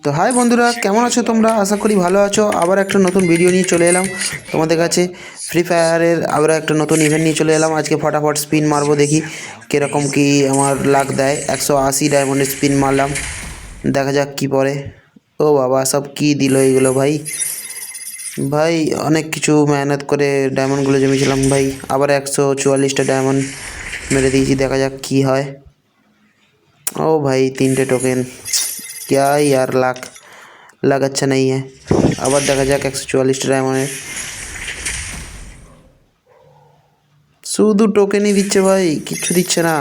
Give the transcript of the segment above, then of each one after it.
তো হাই বন্ধুরা, কেমন আছো তোমরা? আশা করি ভালো আছো। আবার একটা নতুন ভিডিও নিয়ে চলে এলাম তোমাদের কাছে। ফ্রি ফায়ারের আবার একটা নতুন ইভেন্ট নিয়ে চলে এলাম। আজকে ফটাফট স্পিন মারবো, দেখি কীরকম কি আমার লাক দেয়। 180 ডায়মন্ডের স্পিন মারলাম, দেখা যাক কি পড়ে। ও বাবা, সব কি দিল এইগুলো ভাই! ভাই অনেক কিছু মেহনত করে ডায়মন্ডগুলো জমিয়েছিলাম ভাই, আবার 144টা ডায়মন্ড মেরে দিয়েছি। দেখা যাক কি হয়। ओ भाई 3টে টোকেন, क्या यार लाख अच्छा नहीं है। আবার দেখা যাক 144টা ডায়মন্ডের। শুধু টোকেনই দিচ্ছে ভাই, কিচ্ছু দিচ্ছে না।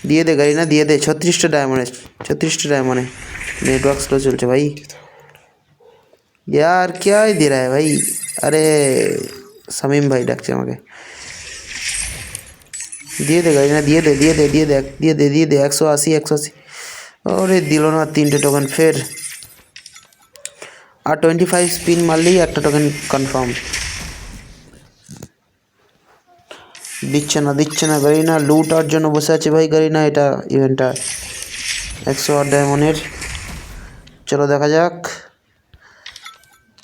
দিয়ে দে গাড়ি না, দিয়ে দে। 36টা ডায়মন্ডে, 36টা ডায়मंडे। नेटवर्क स्लो चलছে भाई। यार क्या ही दे रहा है भाई। अरे শামিম ভাই ডাকছে আমাকে। দিয়ে দে গাড়ি না, দিয়ে দে, দিয়ে দে, দিয়ে দে, দিয়ে দে, দিয়ে দে। 180, 180। अरे দিল না। 3টে টোকেন ফের। আর 25 স্পিন মারলেই একটা টোকেন কনফার্ম। দিচ্ছে না, দিচ্ছে না গাড়ি না। লুটার জন্য বসে আছে ভাই গাড়ি না। এটা ইভেন্টটা 108 ডায়মন্ডের। চলো দেখা যাক।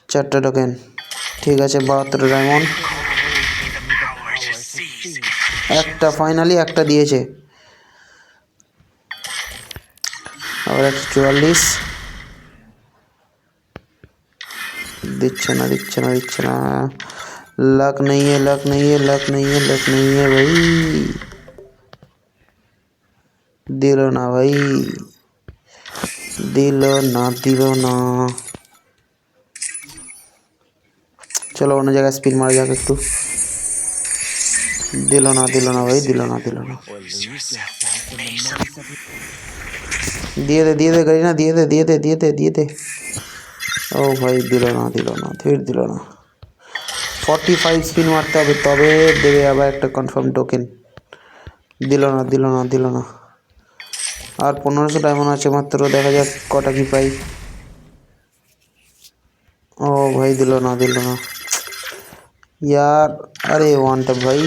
4টে টোকেন, ঠিক আছে। 72 ডায়মন্ড। একটা ফাইনালি একটা দিয়েছে। আবার 144। দিচ্ছে না, দিচ্ছে না, দিচ্ছে না। लक नहीं है, लक नहीं है, लक नहीं है, लक नहीं है भाई। दिलो ना भाई, दिलो ना, दिलो ना। चलो অন্য জায়গায় স্পিন মারা যাক একটু। দিলো না, দিলো না ভাই, দিলো না, দিলো না। দিয়ে দে, দিয়ে দে গাড়ি না, দিয়ে দে, দিয়ে দে, দিয়ে দে, দিয়ে দে। ও ভাই দিলো না, দিলো না, ফির দিলো না। 45 স্পিন মারতে হবে, তবে দেবে আবার একটা কনফার্ম টোকেন। দিলো না, দিলো না, দিলো না। আর 1500 ডায়মন্ড আছে মাত্র, দেখা যাক কটা কি পাই। ও ভাই দিলো না, দিলো না यार। अरे ওয়ানটা ভাই,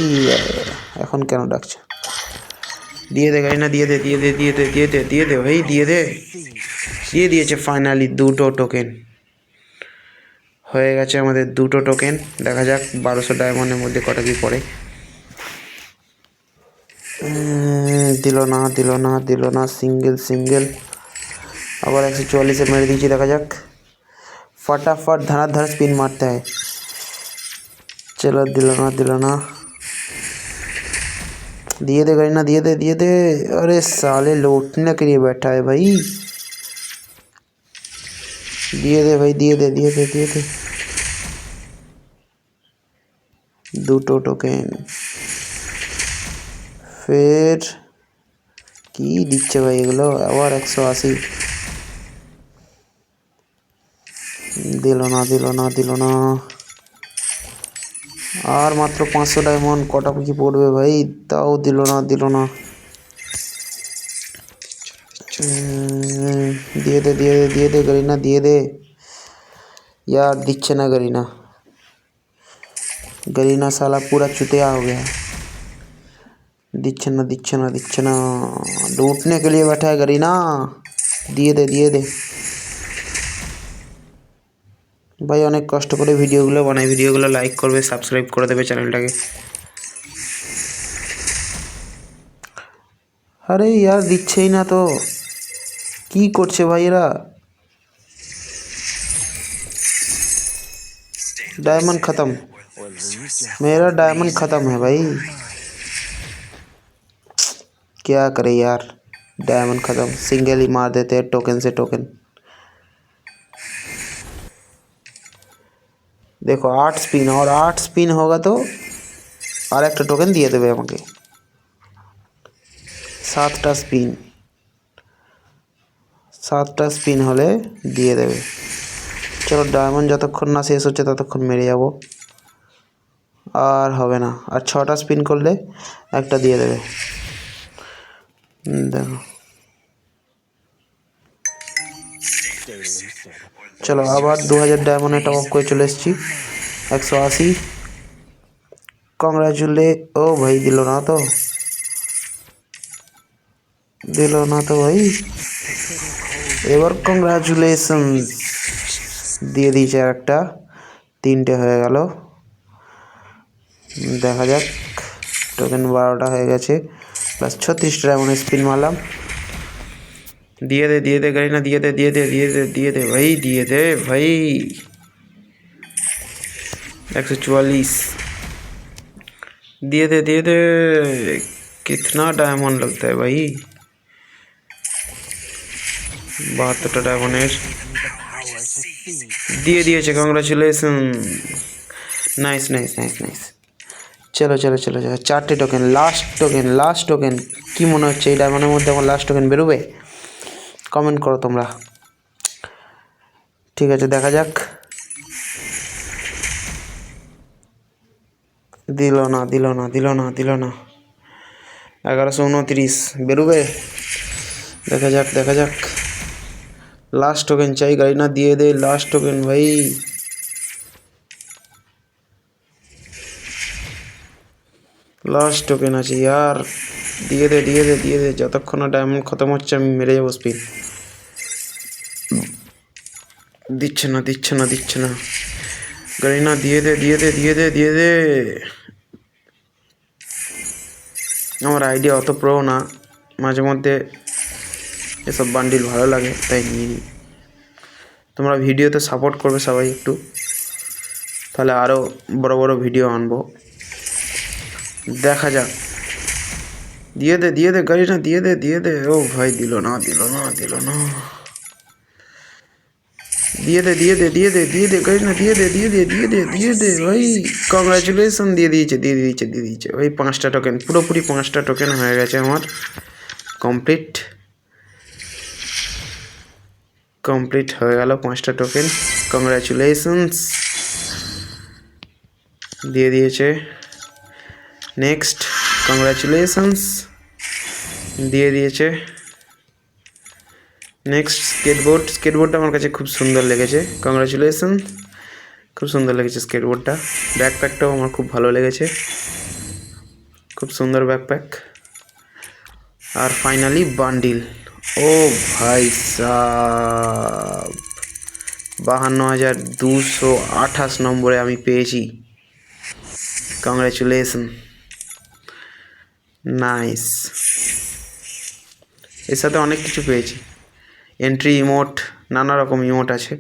এখন কেন ডাকছে? দিয়ে দে গাড়ি না, দিয়ে দে, দিয়ে দে, দিয়ে দে, দিয়ে দে, দিয়ে দে ভাই, দিয়ে দে। দিয়ে দিয়েছে ফাইনালি 2টো টোকেন। হয়ে গেছে আমাদের 2টো টোকেন। দেখা যাক 1200 ডায়মন্ডের মধ্যে কটা কি পড়ে। দিল না, দিল না, দিল না। Single single. আবার 144 মেরে দিয়েছি, দেখা যাক। फटाफट धनाधर स्पिन मारता है। चलो दिलाना, दिलाना। दिए दे गाड़ी ना, दिए दे, दिए दे। अरे साले लौटने के लिए बैठा है भाई। दिए दे भाई, दिए दे, दिए दे, दिए दे। 2টো টোকেন। ফের কি দিচ্ছে ভাই এগুলো? আবার 180। দিল না, দিল না, দিল না। আর মাত্র 500 ডায়মন্ড, কটা কি পড়বে ভাই? তাও দিল না, দিল না। দিয়ে দে, দিয়ে দে, দিয়ে দে গাড়ি না, দিয়ে দে। यार दिच्छे ना गरीना। गरीना साला पूरा चुतिया हो गया है। दिच्छे ना, दिच्छे ना, दिच्छे ना। लूटने के लिए बैठा है गरीना। दिए दे, दिए दे भाई। অনেক কষ্ট করে ভিডিওগুলো বানাই। ভিডিওগুলো লাইক করবে, সাবস্ক্রাইব করে দেবে চ্যানেলটাকে। আরে यार দিচ্ছেই না তো, কি করছে ভাই এরা? डायमंड ख़त्म, मेरा डायमंड ख़त्म है भाई। क्या करे यार, डायमंड ख़त्म। सिंगल ही मार देते हैं टोकन से टोकन। देखो 8 स्पिन, और 8 स्पिन होगा तो और एक टोकन दिए देवे আমাকে। 7টা স্পিন, 7টা স্পিন হলে দিয়ে দেবে। চলো ডায়মন্ড যতক্ষণ না শেষ হচ্ছে ততক্ষণ মেরে যাব। আর হবে না, আর 6টা স্পিন করলে একটা দিয়ে দেবে। দেখো চলো আবার 2000 ডায়মন্ডে টপ আপ করে চলে এসেছি। 180। কংগ্রাচুলে। ও ভাই দিল না তো। দিল না তো ভাই। এবার কংগ্রাচুলেশনস দিয়ে দিয়েছে আর একটা, 3টে হয়ে গেল। দেখা যাক, টোকেন 12টা হয়ে গেছে, প্লাস 36টা ডায়মন্ড স্পিন মারলাম। দিয়ে দে গাড়ি না, দিয়ে দে ভাই, দিয়ে দে ভাই। 144 দিয়ে दे। कितना डायमंड लगता है भाई? 72টা ডায়মন্ডের দিয়ে দিয়েছে। Congratulation, nice. চলো 4টে টোকেন, লাস্ট টোকেন। কি মনে হচ্ছে এই ডায়মন্ডের মধ্যে আমার লাস্ট টোকেন বেরোবে? কমেন্ট করো তোমরা। ঠিক আছে, দেখা যাক। দিল না। 1129 বেরোবে? দেখা যাক। লাস্ট টোকেন চাই, গাড়ি না দিয়ে দে লাস্ট টোকেন ভাই। লাস্ট টোকেন আছে यार, দিয়ে দে। যতক্ষণ না ডায়মন্ড খতম হচ্ছে আমি মেরে যাবো স্পিন। দিচ্ছে না। গাড়ি না দিয়ে দে। আমার আইডিয়া অত প্রো না, মাঝে মধ্যে এসব বান্ডিল ভালো লাগে তাই নিয়ে নিই। তোমরা ভিডিওতে সাপোর্ট করবে সবাই একটু, তাহলে আরও বড় ভিডিও আনবো। দেখা যাক। দিয়ে দে গাড়ি না, দিয়ে দে। ও ভাই, দিল না। দিয়ে দে গাড়ি না, দিয়ে দে ভাই। কংগ্রাচুলেশন, দিয়ে দিয়েছে ভাই। 5টা টোকেন, পুরোপুরি 5টা টোকেন হয়ে গেছে আমার। কমপ্লিট হয়ে গেল 5টা টোকেন। কংগ্রাচুলেশনস, দিয়ে দিয়েছে। নেক্সট, কংগ্রাচুলেশনস, দিয়ে দিয়েছে। নেক্সট, স্কেটবোর্ডটা আমার কাছে খুব সুন্দর লেগেছে। কংগ্রাচুলেশন, খুব সুন্দর লেগেছে স্কেটবোর্ডটা। ব্যাকপ্যাকটাও আমার খুব ভালো লেগেছে, খুব সুন্দর ব্যাকপ্যাক। আর ফাইনালি বান্ডিল। ও ভাই সাব, 52,228 নম্বরে আমি পেয়েছি। Congratulation, nice. এর সাথে অনেক কিছু পেয়েছি, এন্ট্রি ইমোট, নানা রকম ইমোট আছে।